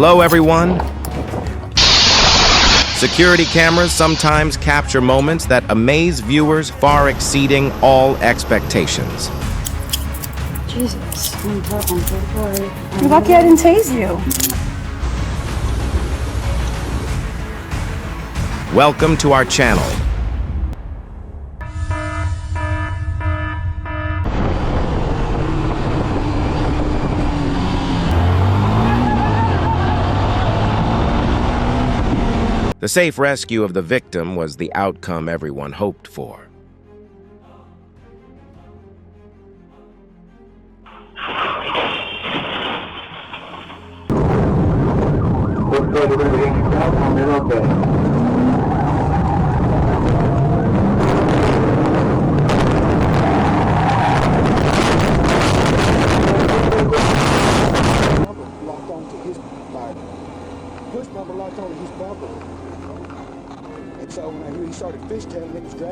Hello, everyone. Security cameras sometimes capture moments that amaze viewers, far exceeding all expectations. Jesus. You're lucky I didn't tase you. Welcome to our channel. The safe rescue of the victim was the outcome everyone hoped for.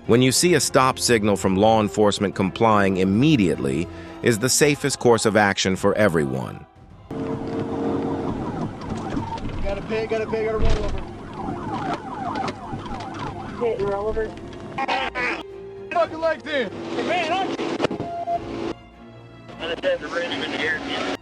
When you see a stop signal from law enforcement, complying immediately is the safest course of action for everyone. Gotta pay, gotta roll over. Hit and roll over. Fucking legs in. Hey, man, aren't you? I'm the random in the air.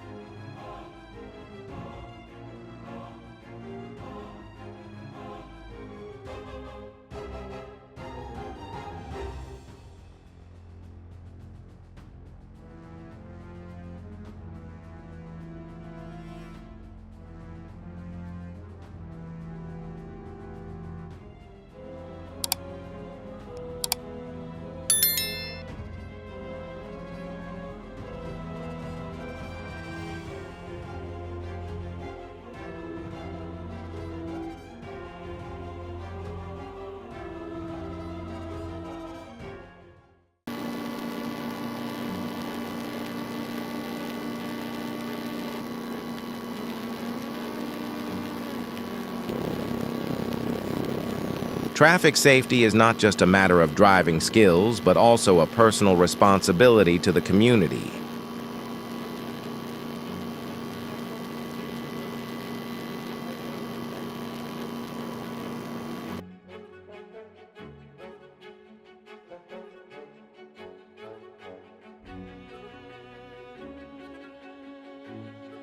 Traffic safety is not just a matter of driving skills, but also a personal responsibility to the community.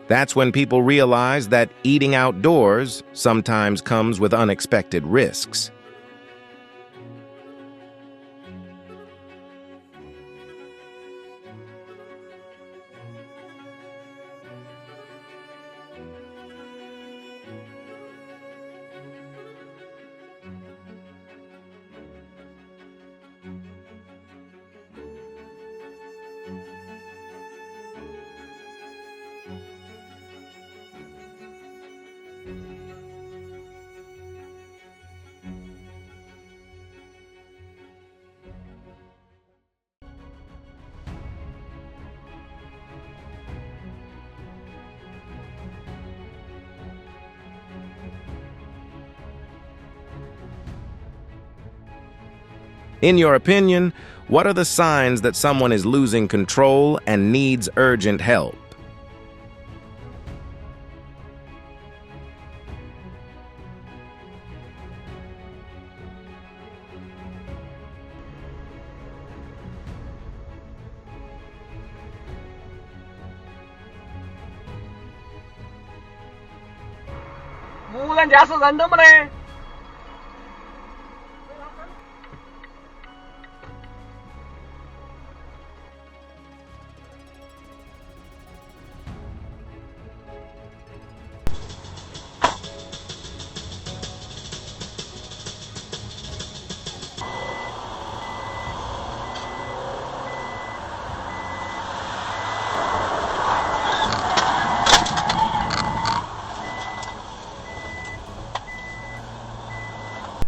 That's when people realize that eating outdoors sometimes comes with unexpected risks. In your opinion, what are the signs that someone is losing control and needs urgent help?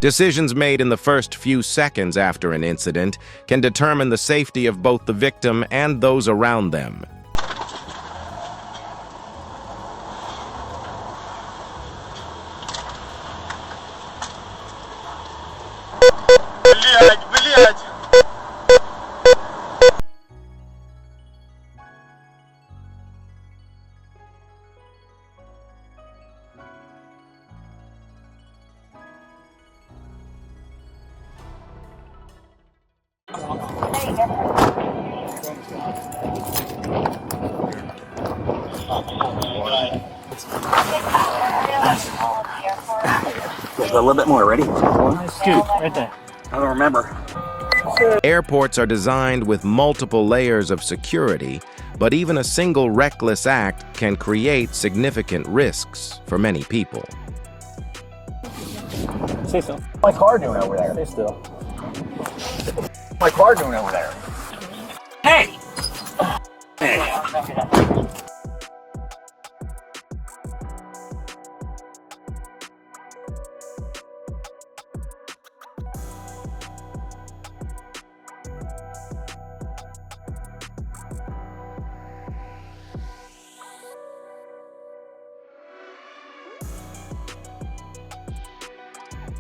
Decisions made in the first few seconds after an incident can determine the safety of both the victim and those around them. A little bit more. Ready? Scoot right there. I don't remember. Airports are designed with multiple layers of security, but even a single reckless act can create significant risks for many people. Say so. My car doing over there? Stay still. My car doing over there? Hey! Hey!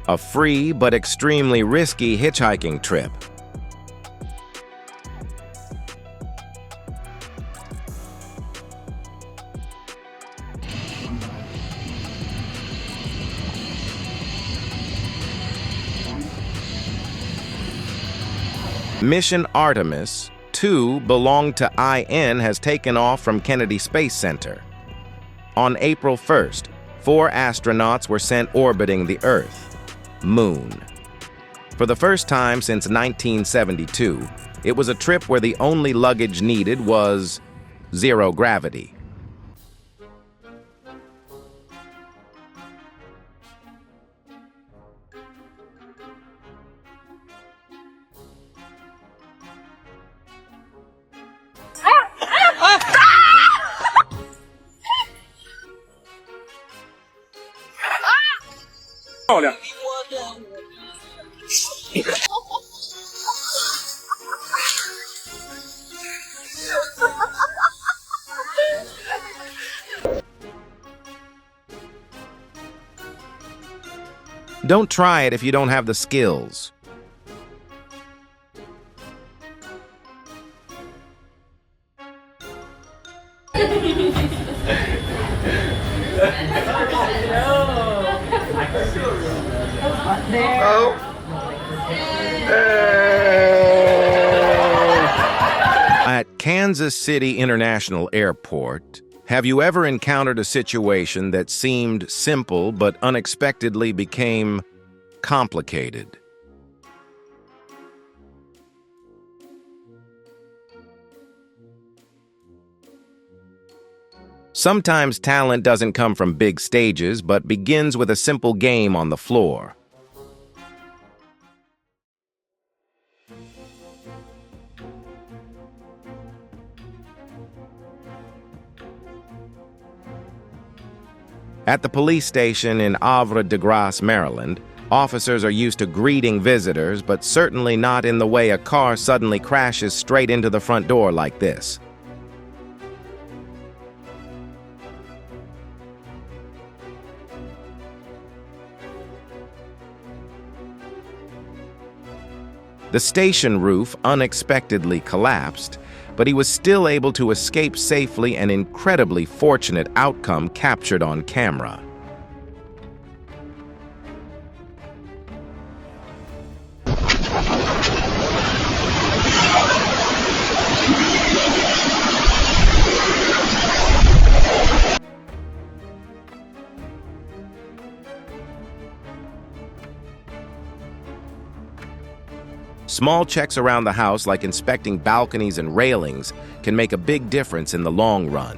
A free but extremely risky hitchhiking trip. Mission Artemis 2 belonged to IN has taken off from Kennedy Space Center. On April 1st, 4 astronauts were sent orbiting the Earth. Moon. For the first time since 1972, it was a trip where the only luggage needed was zero gravity. Olha. Don't try it if you don't have the skills. At Kansas City International Airport, have you ever encountered a situation that seemed simple but unexpectedly became complicated? Sometimes talent doesn't come from big stages, but begins with a simple game on the floor. At the police station in Havre de Grace, Maryland, officers are used to greeting visitors, but certainly not in the way a car suddenly crashes straight into the front door like this. The station roof unexpectedly collapsed, but he was still able to escape safely, an incredibly fortunate outcome captured on camera. Small checks around the house, like inspecting balconies and railings, can make a big difference in the long run.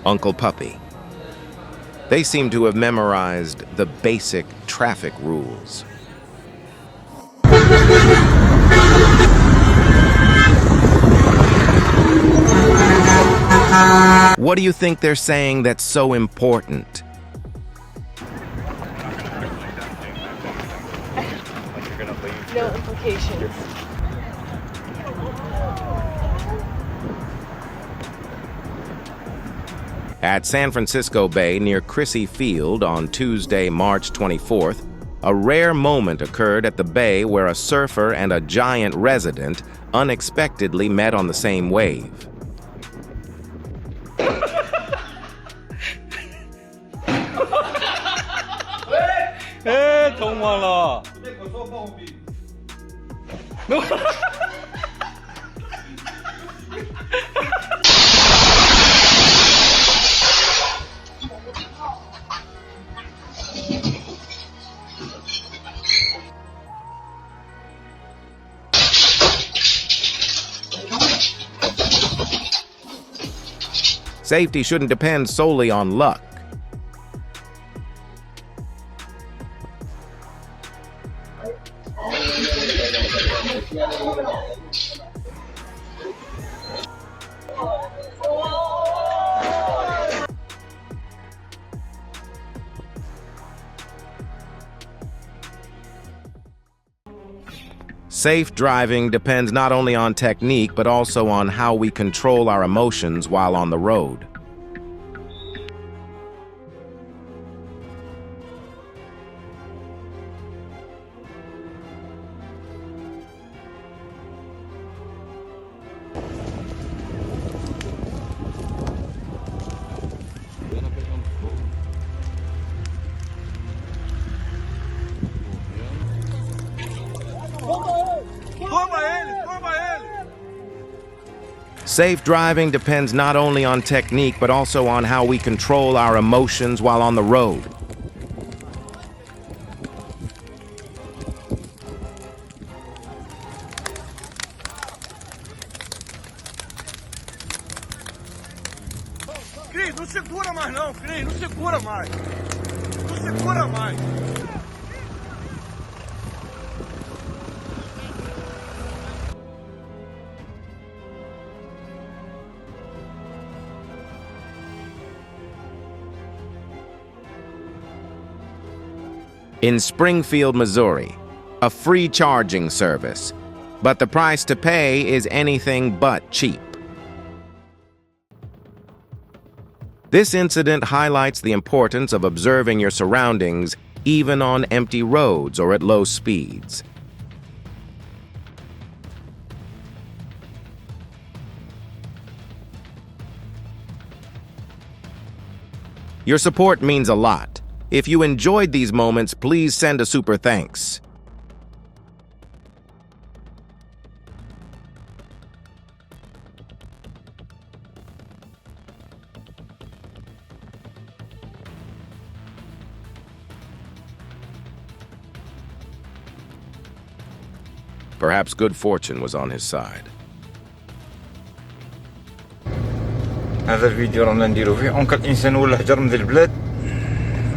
Uncle Puppy. They seem to have memorized the basic traffic rules. What do you think they're saying that's so important? No implications. At San Francisco Bay near Crissy Field on Tuesday, March 24th, a rare moment occurred at the bay where a surfer and a giant resident unexpectedly met on the same wave. Safety shouldn't depend solely on luck. Safe driving depends not only on technique, but also on how we control our emotions while on the road. Safe driving depends not only on technique, but also on how we control our emotions while on the road. Cris, não segura mais não, Cris, não segura mais. Não segura mais. In Springfield, Missouri, a free charging service, but the price to pay is anything but cheap. This incident highlights the importance of observing your surroundings even on empty roads or at low speeds. Your support means a lot. If you enjoyed these moments, please send a super thanks. Perhaps good fortune was on his side. هذا الفيديو رانا نديرو فيه اون كان الانسان ولا حجر من ذي البلاد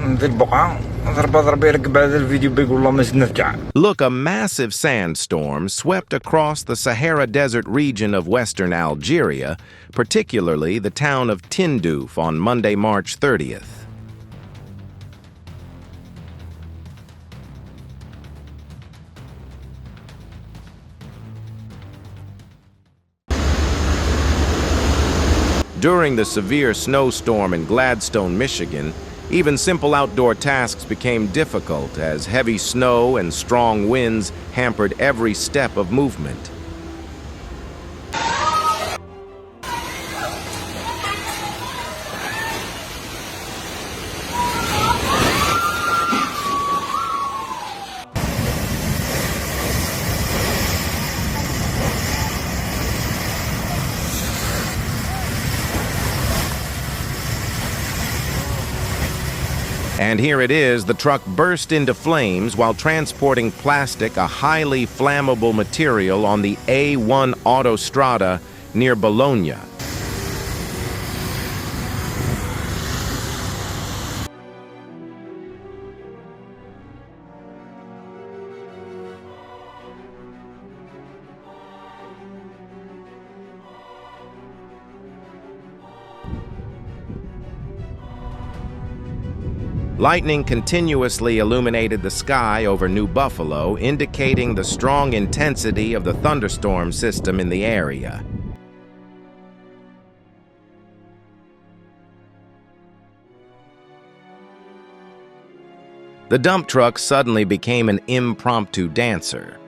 من ذي البقعه ضربه يركب هذا الفيديو بيقول والله ما زدنا فجعه. Look, a massive sandstorm swept across the Sahara Desert region of western Algeria, particularly the town of Tindouf on Monday, March 30th. During the severe snowstorm in Gladstone, Michigan, even simple outdoor tasks became difficult as heavy snow and strong winds hampered every step of movement. And here it is, the truck burst into flames while transporting plastic, a highly flammable material, on the A1 autostrada near Bologna. Lightning continuously illuminated the sky over New Buffalo, indicating the strong intensity of the thunderstorm system in the area. The dump truck suddenly became an impromptu dancer.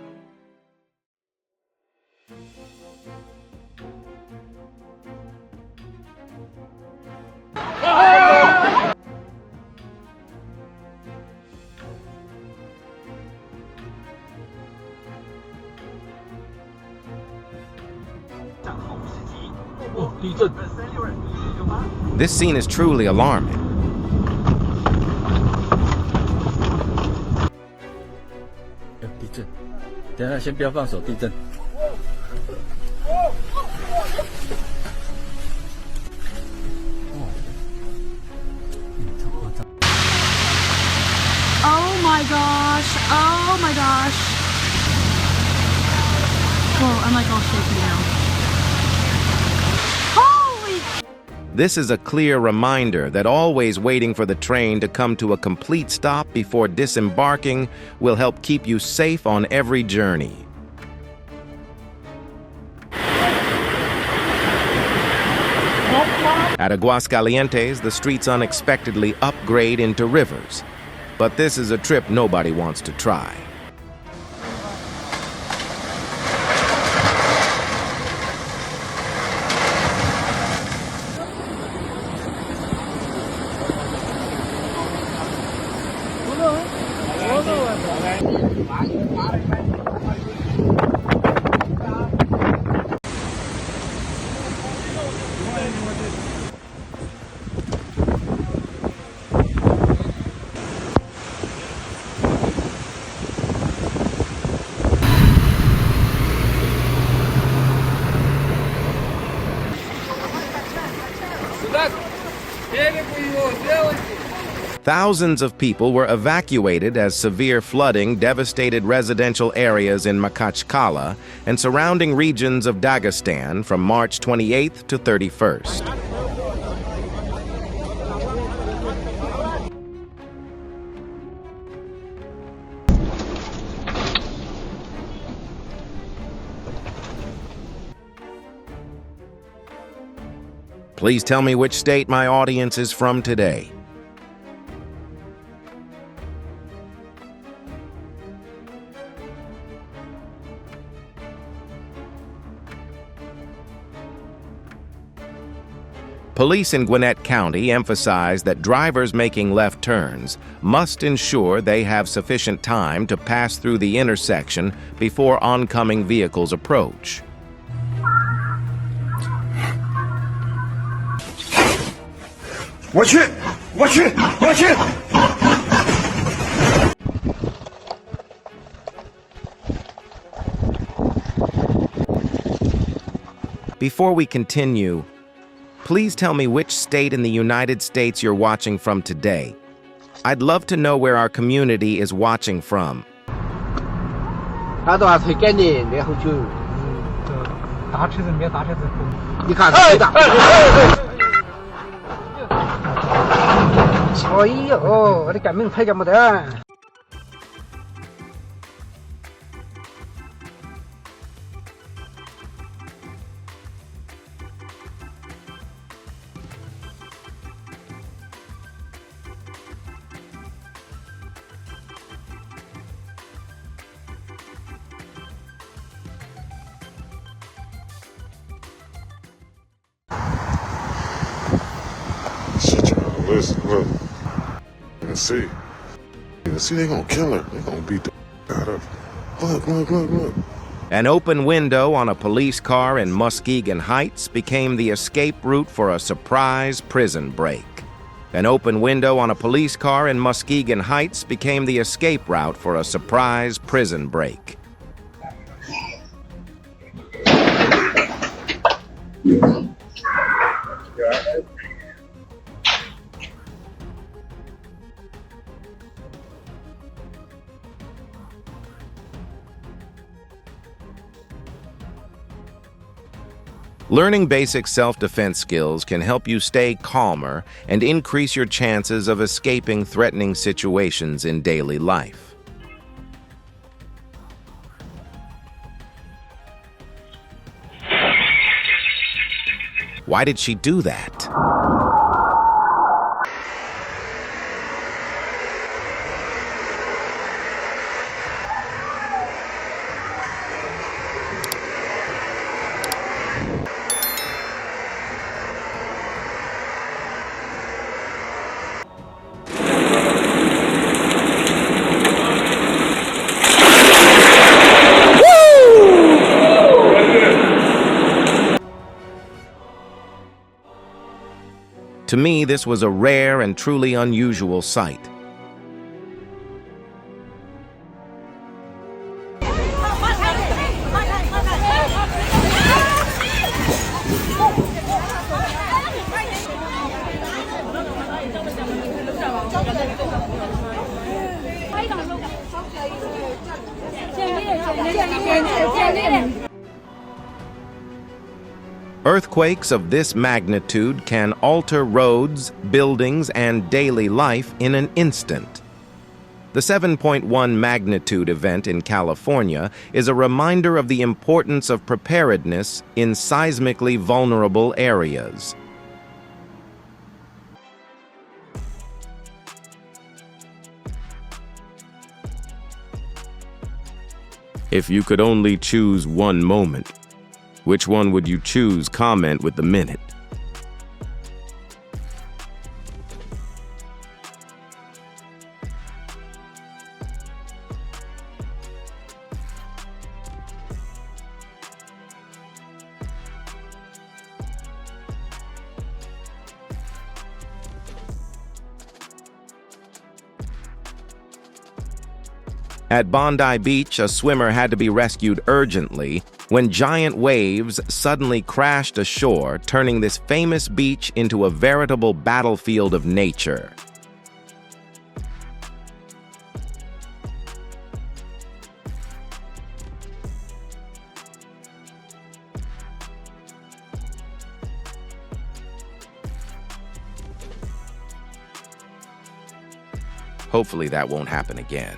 This scene is truly alarming. Oh my gosh. Oh my gosh. Whoa, I'm like all shaky now. Holy! This is a clear reminder that always waiting for the train to come to a complete stop before disembarking will help keep you safe on every journey. At Aguascalientes, the streets unexpectedly upgrade into rivers. But this is a trip nobody wants to try. Thousands of people were evacuated as severe flooding devastated residential areas in Makachkala and surrounding regions of Dagestan from March 28th to 31st. Please tell me which state my audience is from today. Police in Gwinnett County emphasize that drivers making left turns must ensure they have sufficient time to pass through the intersection before oncoming vehicles approach. Watch it! Watch it! Watch it! Before we continue, please tell me which state in the United States you're watching from today. I'd love to know where our community is watching from. Shit, y'all, listen, look. See, they gonna kill her. They gonna beat the out of her. Look. An open window on a police car in Muskegon Heights became the escape route for a surprise prison break. An open window on a police car in Muskegon Heights became the escape route for a surprise prison break. Learning basic self-defense skills can help you stay calmer and increase your chances of escaping threatening situations in daily life. Why did she do that? To me, this was a rare and truly unusual sight. Earthquakes of this magnitude can alter roads, buildings, and daily life in an instant. The 7.1 magnitude event in California is a reminder of the importance of preparedness in seismically vulnerable areas. If you could only choose one moment, which one would you choose? Comment with the minute. At Bondi Beach, a swimmer had to be rescued urgently when giant waves suddenly crashed ashore, turning this famous beach into a veritable battlefield of nature. Hopefully that won't happen again.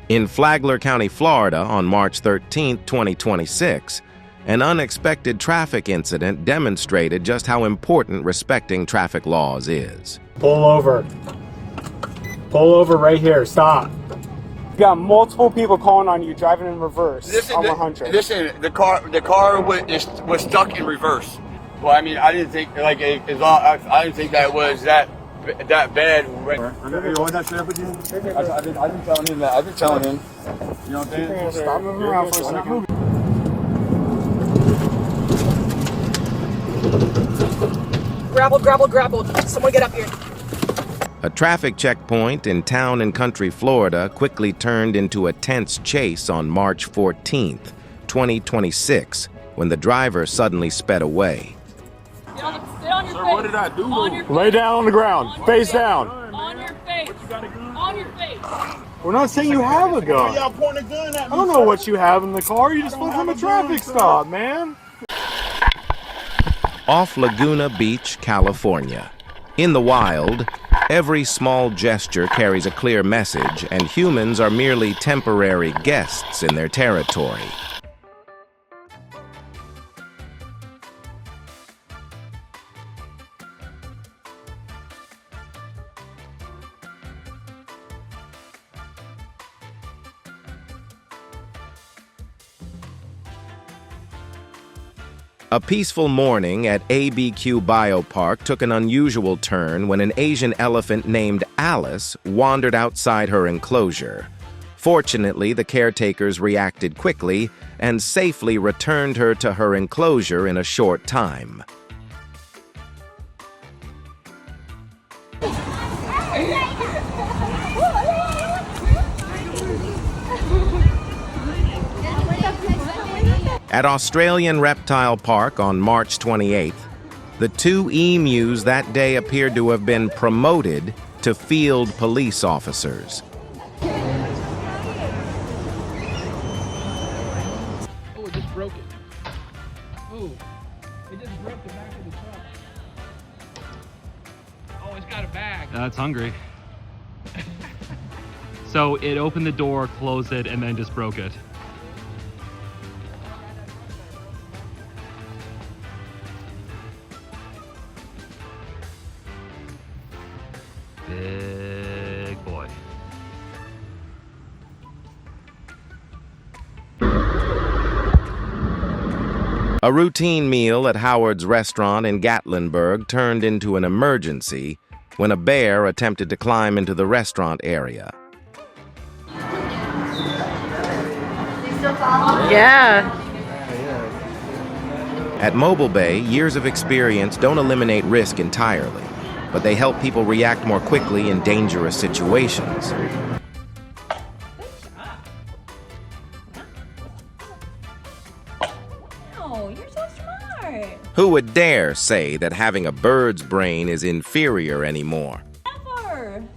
In Flagler County, Florida, on March 13, 2026, an unexpected traffic incident demonstrated just how important respecting traffic laws is. Pull over. Pull over right here. Stop. You got multiple people calling on you driving in reverse on 100. Listen, the car was stuck in reverse. Well, I mean, I didn't think I didn't think that was that bad. Was that fair with you? I've been telling him that. I've been telling him. You know what I'm saying? Stop moving around for a second. Grapple. Someone get up here. A traffic checkpoint in Town and Country, Florida, quickly turned into a tense chase on March 14, 2026, when the driver suddenly sped away. Stay on your Sir, face. what did I do? On your face. Lay down on the ground. Face down. On your face. On your face. We're not saying you have a gun. Y'all pointing a gun at me. I don't know what you have in the car. You just went from a traffic stop, man. Off Laguna Beach, California. In the wild, every small gesture carries a clear message, and humans are merely temporary guests in their territory. A peaceful morning at ABQ Biopark took an unusual turn when an Asian elephant named Alice wandered outside her enclosure. Fortunately, the caretakers reacted quickly and safely returned her to her enclosure in a short time. At Australian Reptile Park on March 28th, the two emus that day appeared to have been promoted to field police officers. Oh, it just broke it. Oh, it just broke the back of the truck. Oh, it's got a bag. It's hungry. So it opened the door, closed it, and then just broke it. Big boy. A routine meal at Howard's restaurant in Gatlinburg turned into an emergency when a bear attempted to climb into the restaurant area. Yeah. At Mobile Bay, years of experience don't eliminate risk entirely, but they help people react more quickly in dangerous situations. Oh, you're so smart. Who would dare say that having a bird's brain is inferior anymore? Never.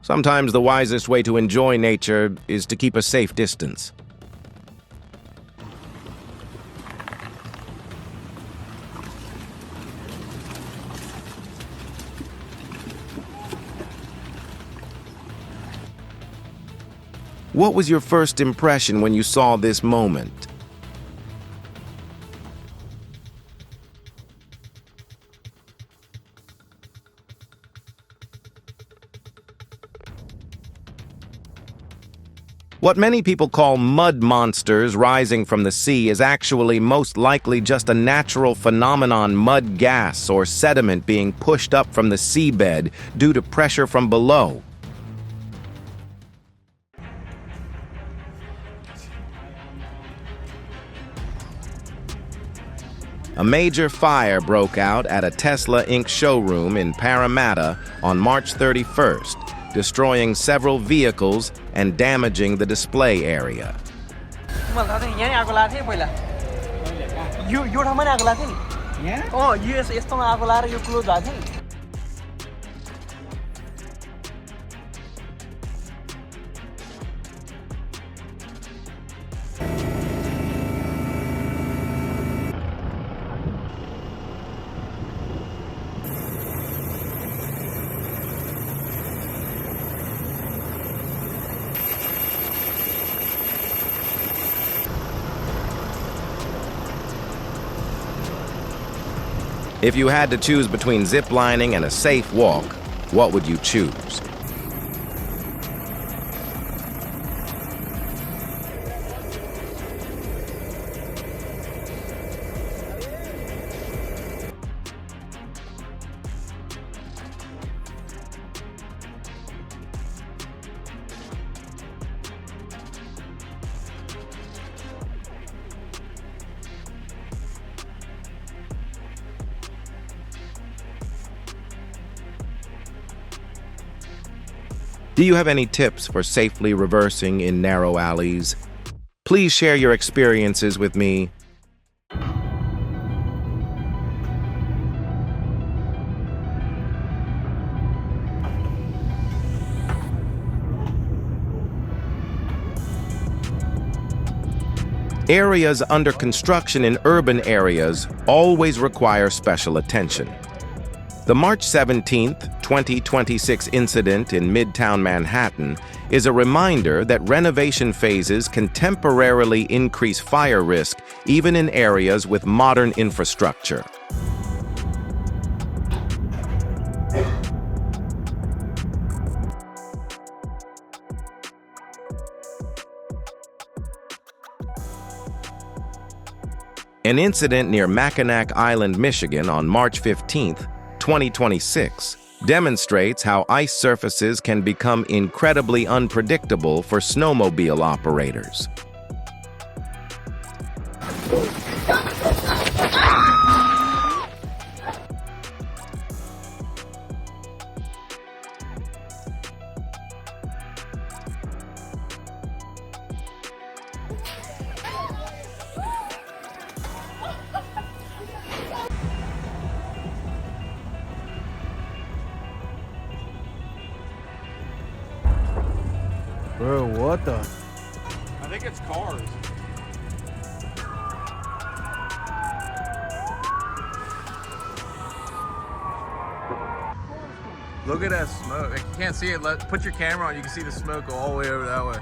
Sometimes the wisest way to enjoy nature is to keep a safe distance. What was your first impression when you saw this moment? What many people call mud monsters rising from the sea is actually most likely just a natural phenomenon, mud gas or sediment being pushed up from the seabed due to pressure from below. A major fire broke out at a Tesla Inc. showroom in Parramatta on March 31st, destroying several vehicles and damaging the display area. If you had to choose between ziplining and a safe walk, what would you choose? Do you have any tips for safely reversing in narrow alleys? Please share your experiences with me. Areas under construction in urban areas always require special attention. The March 17, 2026 incident in Midtown Manhattan is a reminder that renovation phases can temporarily increase fire risk even in areas with modern infrastructure. An incident near Mackinac Island, Michigan on March 15, 2026 demonstrates how ice surfaces can become incredibly unpredictable for snowmobile operators. Bro, what the? I think it's cars. Look at that smoke. You can't see it. Put your camera on. You can see the smoke go all the way over that way.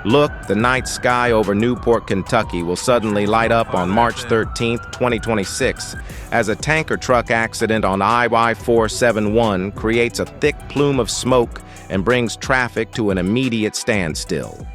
Look, the night sky over Newport, Kentucky will suddenly light up on March 13th, 2026, as a tanker truck accident on I-471 creates a thick plume of smoke and brings traffic to an immediate standstill.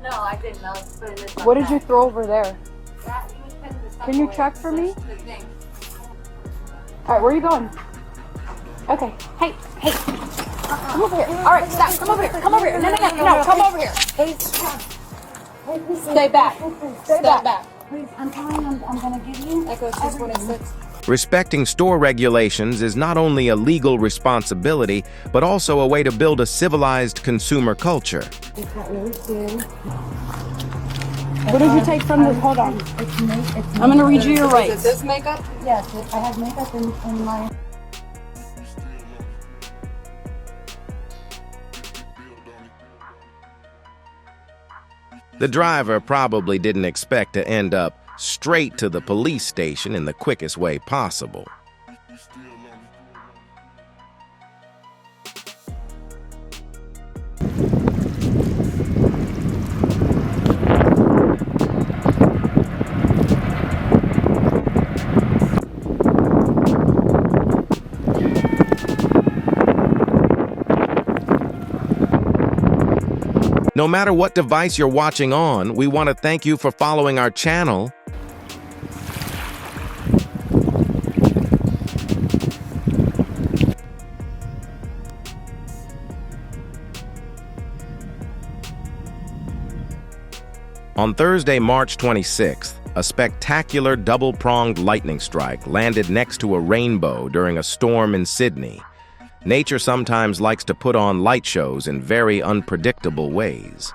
No, I didn't. I was putting this on What did that. you throw over there? That, he was putting this Can you away. check for me? The thing. All right, where are you going? Okay. Hey, hey. Come over here. All right, stop. Come over here. Come over here. No, come over here. Please. Stay back. Stay back. Please, I'm telling you, I'm gonna give you. Echo 616. Respecting store regulations is not only a legal responsibility, but also a way to build a civilized consumer culture. What did you take from this? Hold on. I'm going to read you your rights. Is it this makeup? Yes, I have makeup in my. The driver probably didn't expect to end up straight to the police station in the quickest way possible. No matter what device you're watching on, we want to thank you for following our channel. On Thursday, March 26th, a spectacular double-pronged lightning strike landed next to a rainbow during a storm in Sydney. Nature sometimes likes to put on light shows in very unpredictable ways.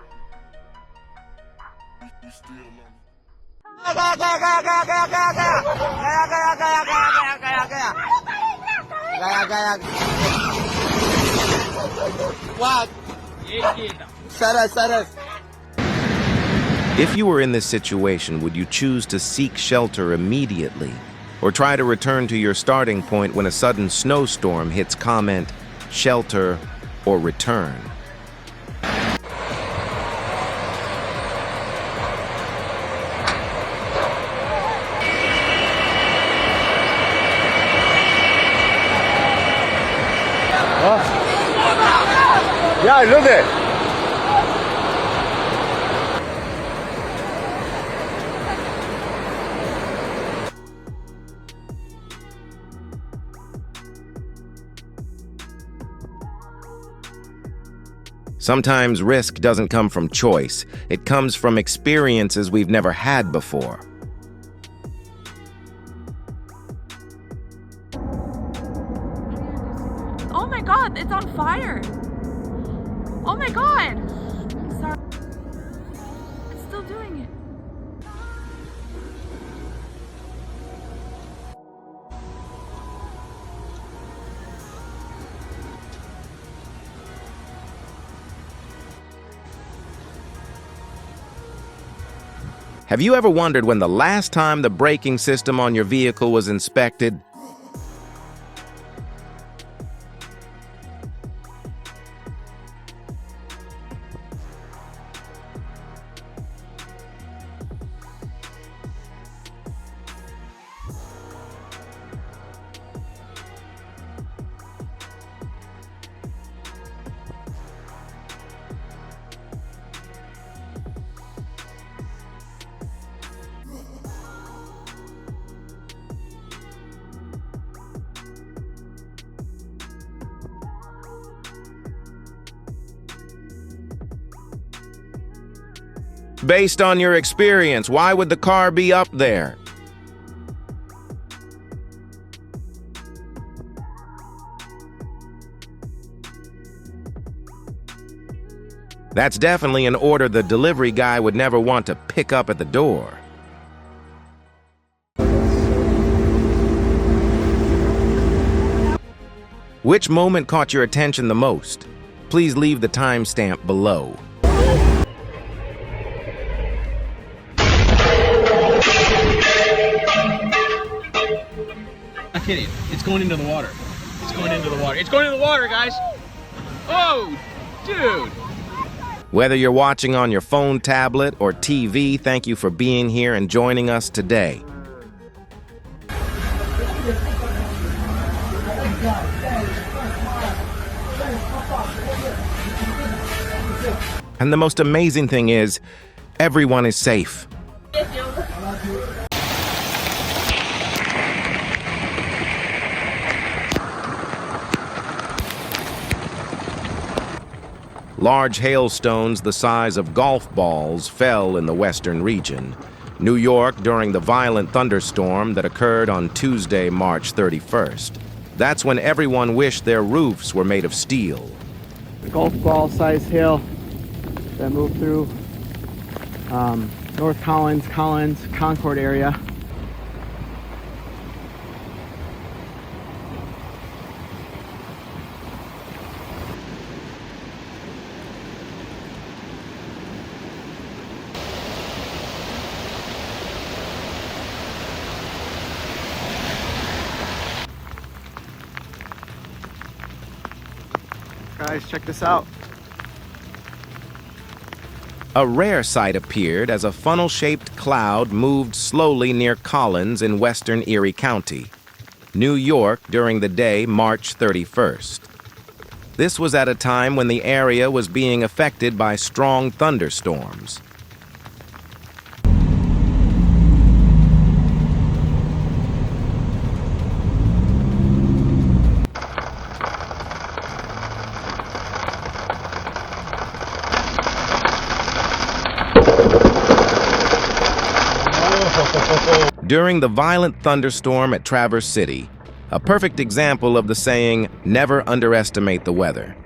If you were in this situation, would you choose to seek shelter immediately, or try to return to your starting point when a sudden snowstorm hits comment, shelter, or return? Yeah, look at. Sometimes risk doesn't come from choice. It comes from experiences we've never had before. Oh my God, it's on fire. Oh my God. Sorry. It's still doing it. Have you ever wondered when the last time the braking system on your vehicle was inspected? Based on your experience, why would the car be up there? That's definitely an order the delivery guy would never want to pick up at the door. Which moment caught your attention the most? Please leave the timestamp below. I'm kidding. It's going into the water. It's going into the water. It's going into the water, guys. Oh, dude. Whether you're watching on your phone, tablet, or TV, thank you for being here and joining us today. And the most amazing thing is, everyone is safe. Large hailstones the size of golf balls fell in the western region. New York during the violent thunderstorm that occurred on Tuesday, March 31st. That's when everyone wished their roofs were made of steel. Golf ball size hail that moved through North Collins, Concord area. Guys, check this out. A rare sight appeared as a funnel-shaped cloud moved slowly near Collins in western Erie County, New York during the day, March 31st. This was at a time when the area was being affected by strong thunderstorms. During the violent thunderstorm at Traverse City, a perfect example of the saying, never underestimate the weather.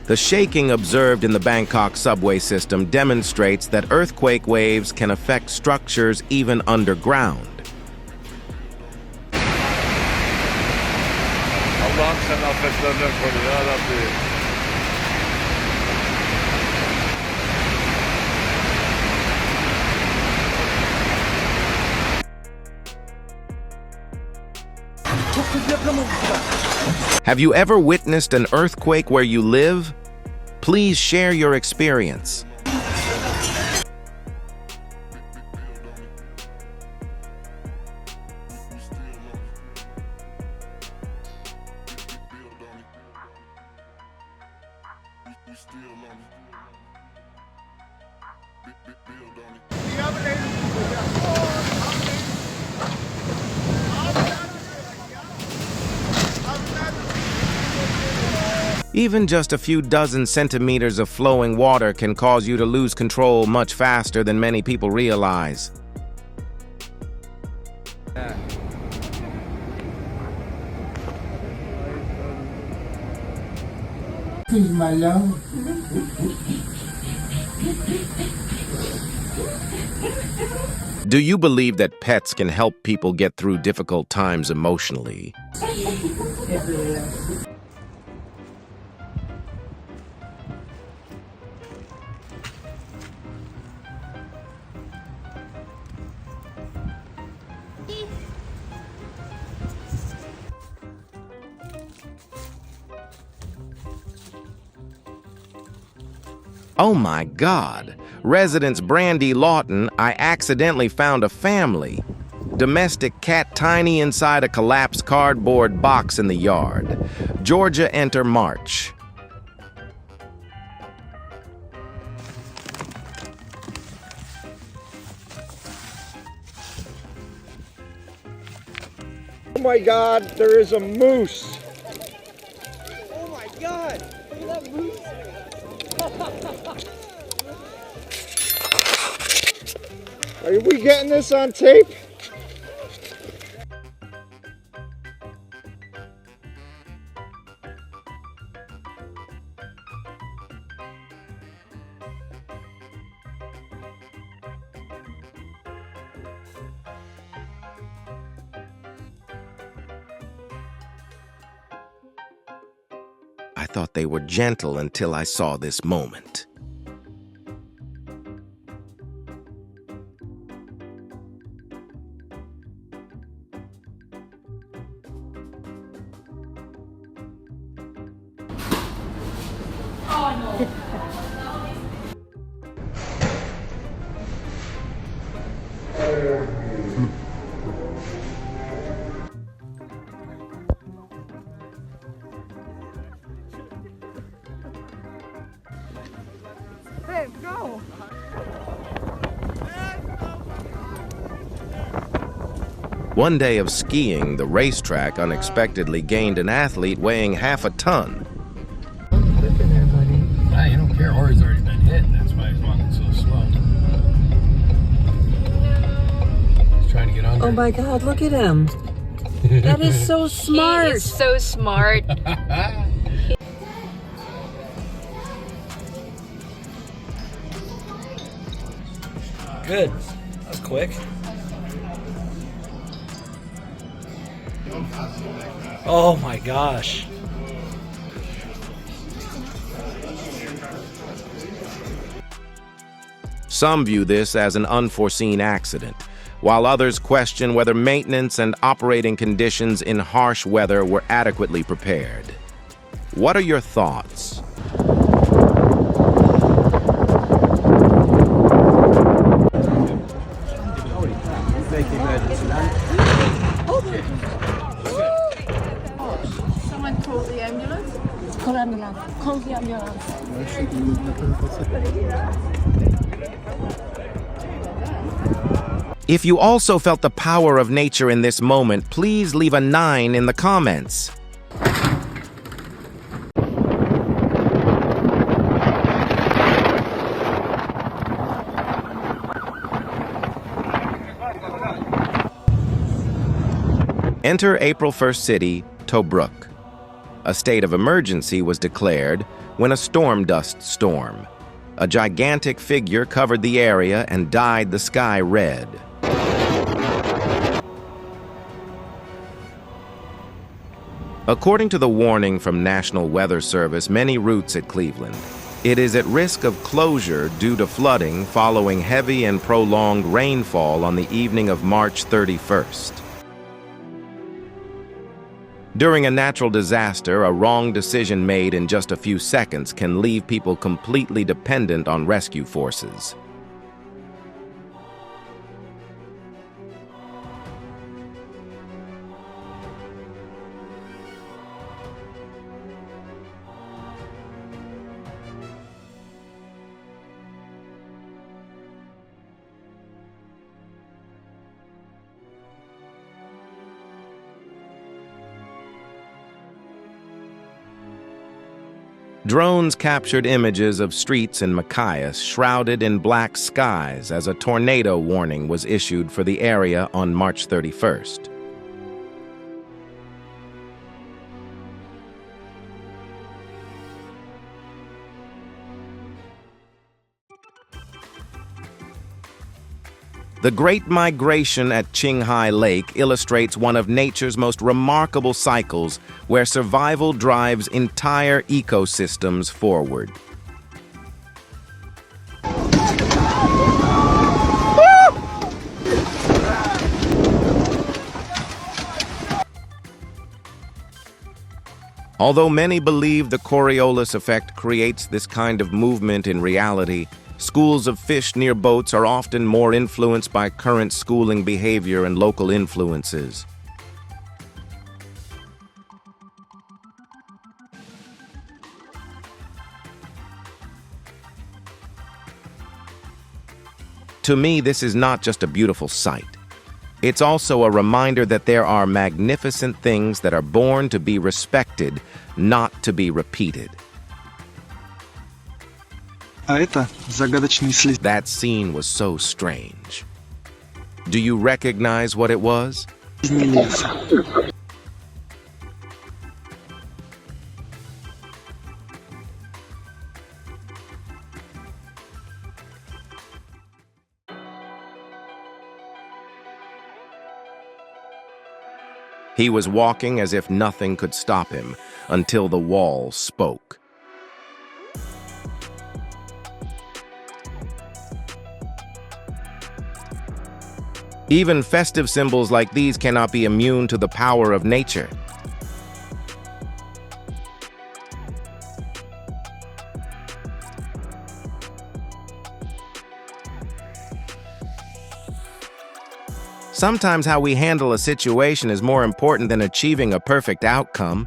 The shaking observed in the Bangkok subway system demonstrates that earthquake waves can affect structures even underground. Allah'ım sen afetlerden koru ya Rabbi. Have you ever witnessed an earthquake where you live? Please share your experience. Even just a few dozen centimeters of flowing water can cause you to lose control much faster than many people realize. Please, my love. Do you believe that pets can help people get through difficult times emotionally? It really is. Oh my God! Residents Brandy Lawton, I accidentally found a family. Domestic cat tiny inside a collapsed cardboard box in the yard. Georgia enter March. Oh my God, there is a moose. Oh my God, look at that moose. Are we getting this on tape? I thought they were gentle until I saw this moment. Babe, go. One day of skiing, the racetrack unexpectedly gained an athlete weighing half a ton. Ah, you don't care. Ori's already been hit. That's why he's walking so slow. He's trying to get under. Oh my God, look at him. That is so smart. He is so smart. Good. That was quick. Oh my gosh. Some view this as an unforeseen accident, while others question whether maintenance and operating conditions in harsh weather were adequately prepared. What are your thoughts? Someone called the ambulance? Call ambulance. Call the ambulance. If you also felt the power of nature in this moment, please leave a 9 in the comments. Enter April 1st city, Tobruk. A state of emergency was declared when a storm dust storm. A gigantic figure covered the area and dyed the sky red. According to the warning from National Weather Service, many routes at Cleveland, it is at risk of closure due to flooding following heavy and prolonged rainfall on the evening of March 31st. During a natural disaster, a wrong decision made in just a few seconds can leave people completely dependent on rescue forces. Drones captured images of streets in Machias shrouded in black skies as a tornado warning was issued for the area on March 31st. The Great Migration at Qinghai Lake illustrates one of nature's most remarkable cycles where survival drives entire ecosystems forward. Although many believe the Coriolis effect creates this kind of movement in reality, schools of fish near boats are often more influenced by current schooling behavior and local influences. To me, this is not just a beautiful sight. It's also a reminder that there are magnificent things that are born to be respected, not to be repeated. That scene was so strange. Do you recognize what it was? He was walking as if nothing could stop him until the wall spoke. Even festive symbols like these cannot be immune to the power of nature. Sometimes how we handle a situation is more important than achieving a perfect outcome.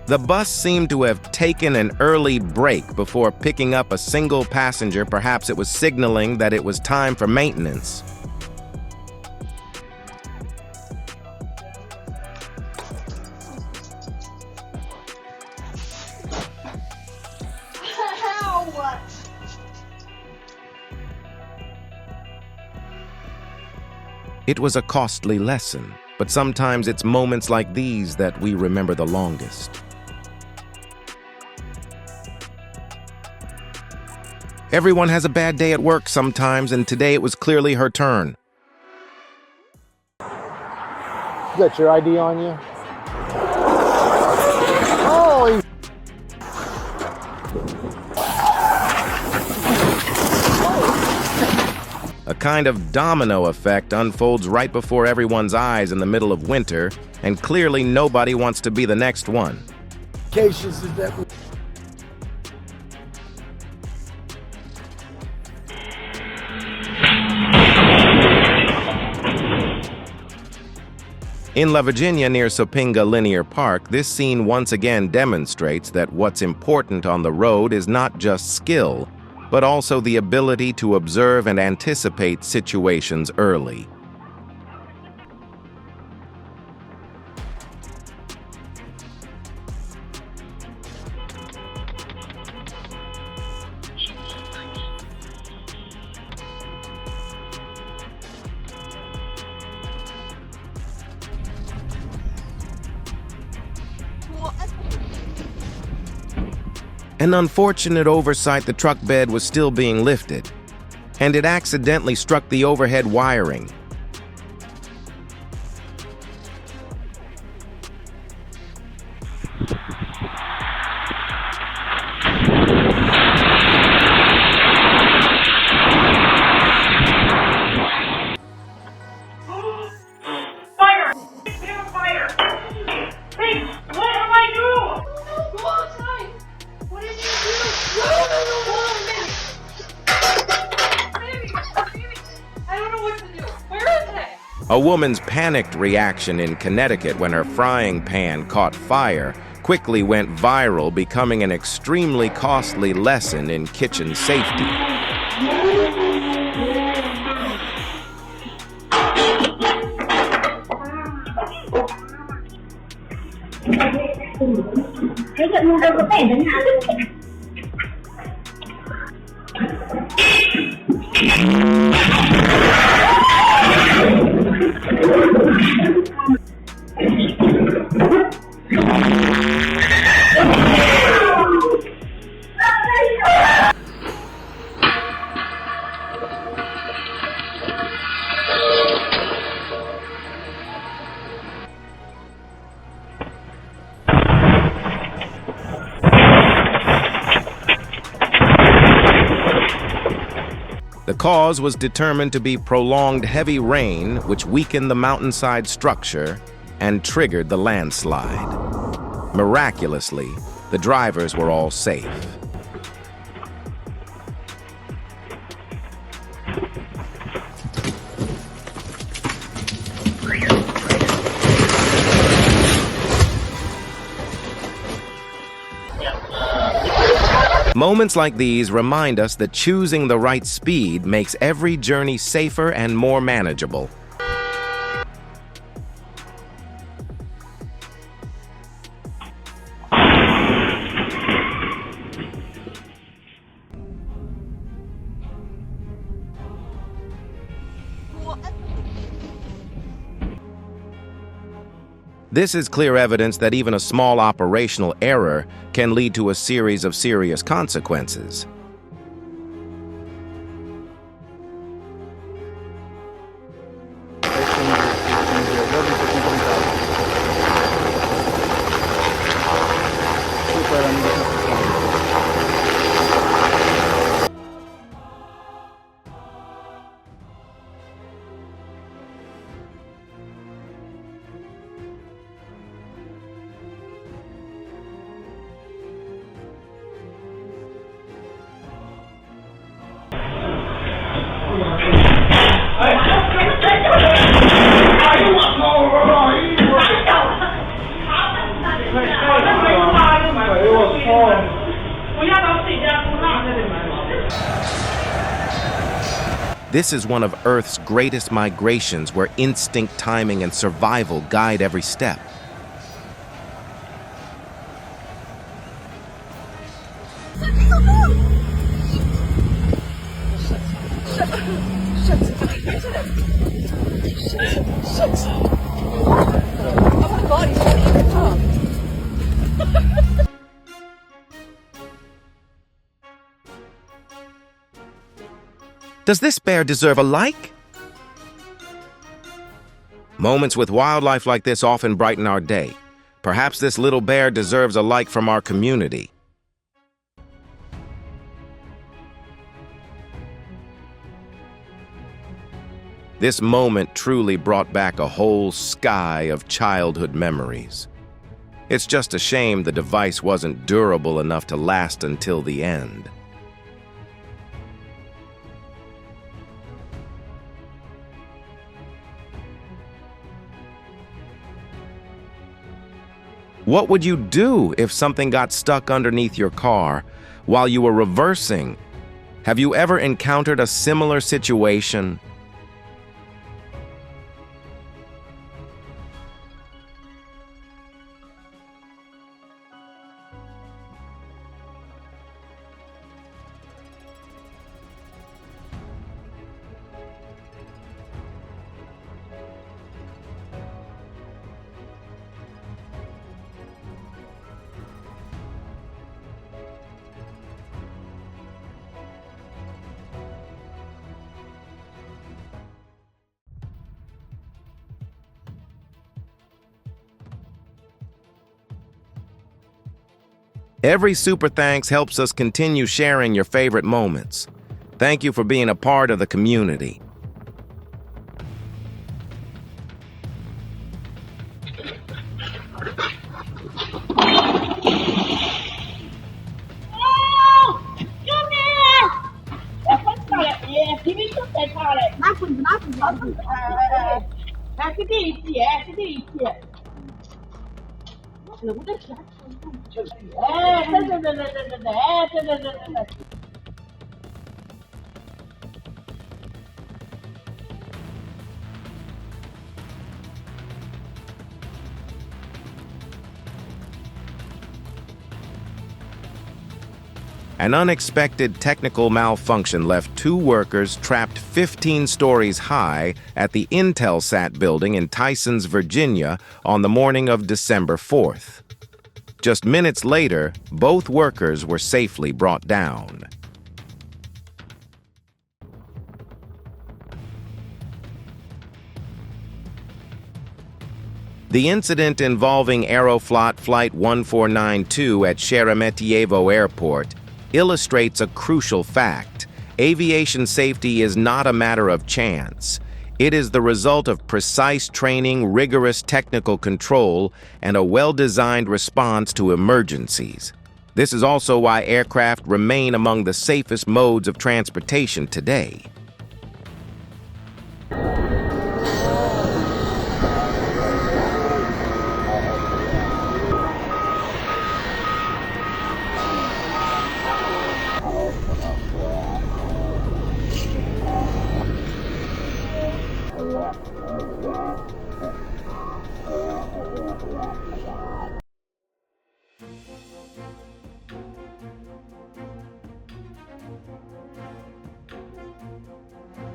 The bus seemed to have taken an early break before picking up a single passenger. Perhaps it was signaling that it was time for maintenance. It was a costly lesson, but sometimes it's moments like these that we remember the longest. Everyone has a bad day at work sometimes, and today it was clearly her turn. You got your ID on you? Holy! A kind of domino effect unfolds right before everyone's eyes in the middle of winter, and clearly nobody wants to be the next one. Cases is that In La Virginia near Sopinga Linear Park, this scene once again demonstrates that what's important on the road is not just skill, but also the ability to observe and anticipate situations early. An unfortunate oversight, the truck bed was still being lifted, and it accidentally struck the overhead wiring. Fire! Fire! Hey, what am I doing? Go outside! What did you do? Baby, I don't know what to do. Where is it? A woman's panicked reaction in Connecticut when her frying pan caught fire quickly went viral, becoming an extremely costly lesson in kitchen safety. The cause was determined to be prolonged heavy rain, which weakened the mountainside structure and triggered the landslide. Miraculously, the drivers were all safe. Moments like these remind us that choosing the right speed makes every journey safer and more manageable. This is clear evidence that even a small operational error can lead to a series of serious consequences. This is one of Earth's greatest migrations where instinct, timing, and survival guide every step. Does this bear deserve a like? Moments with wildlife like this often brighten our day. Perhaps this little bear deserves a like from our community. This moment truly brought back a whole sky of childhood memories. It's just a shame the device wasn't durable enough to last until the end. What would you do if something got stuck underneath your car while you were reversing? Have you ever encountered a similar situation? Every super thanks helps us continue sharing your favorite moments. Thank you for being a part of the community. An unexpected technical malfunction left 2 workers trapped 15 stories high at the Intelsat building in Tysons, Virginia, on the morning of December 4th. Just minutes later, both workers were safely brought down. The incident involving Aeroflot Flight 1492 at Sheremetyevo Airport illustrates a crucial fact. Aviation safety is not a matter of chance. It is the result of precise training, rigorous technical control, and a well-designed response to emergencies. This is also why aircraft remain among the safest modes of transportation today.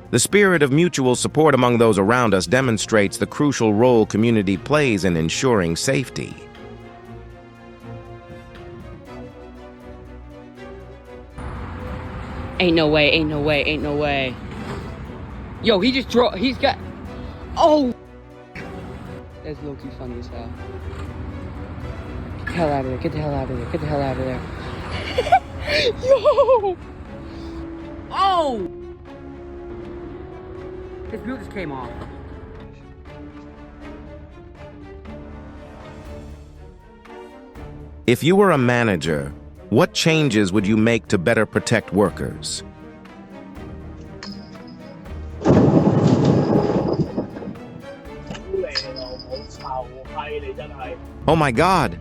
The spirit of mutual support among those around us demonstrates the crucial role community plays in ensuring safety. Ain't no way, ain't no way, ain't no way. Yo, he just drove, he's got, oh! That's low-key funny as hell. Get the hell out of there, get the hell out of there, get the hell out of there. Yo! Oh! His wheel just came off. If you were a manager, what changes would you make to better protect workers? Oh my God!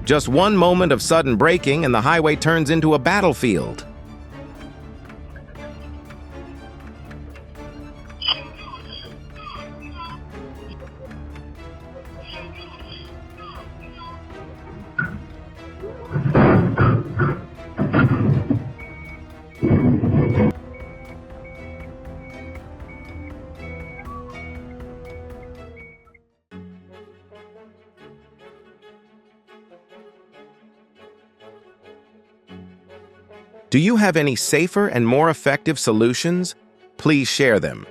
Just one moment of sudden braking and the highway turns into a battlefield. Do you have any safer and more effective solutions? Please share them.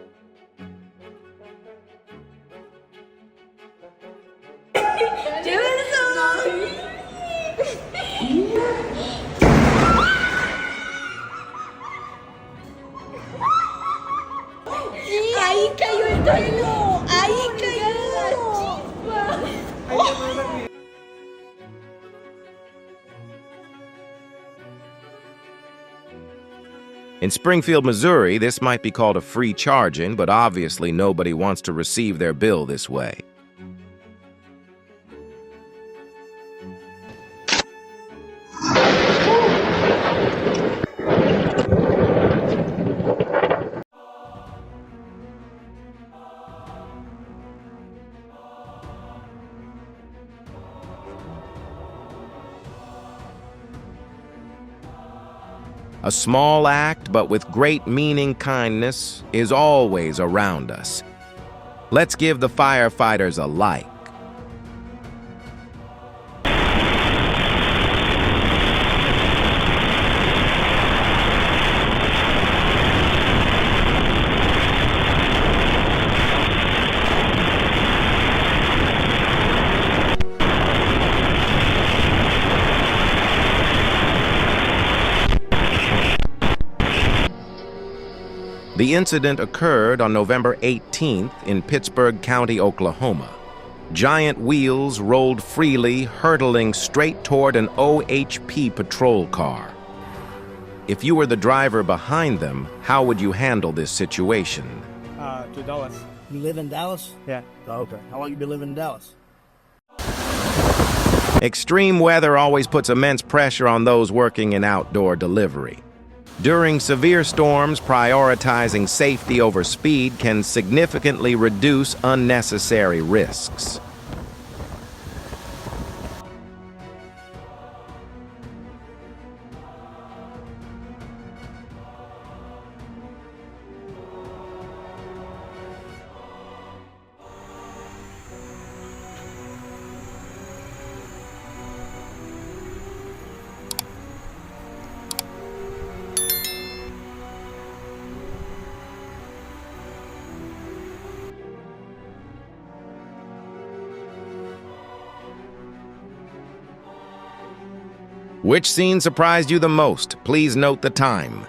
Ahí cayó el dueño. Ahí cayó. In Springfield, Missouri, this might be called a free charge-in, but obviously nobody wants to receive their bill this way. A small act, but with great meaning kindness, is always around us. Let's give the firefighters a like. The incident occurred on November 18th in Pittsburgh County, Oklahoma. Giant wheels rolled freely, hurtling straight toward an OHP patrol car. If you were the driver behind them, how would you handle this situation? To Dallas. You live in Dallas? Yeah. Oh, okay. How long you been living in Dallas? Extreme weather always puts immense pressure on those working in outdoor delivery. During severe storms, prioritizing safety over speed can significantly reduce unnecessary risks. Which scene surprised you the most? Please note the time.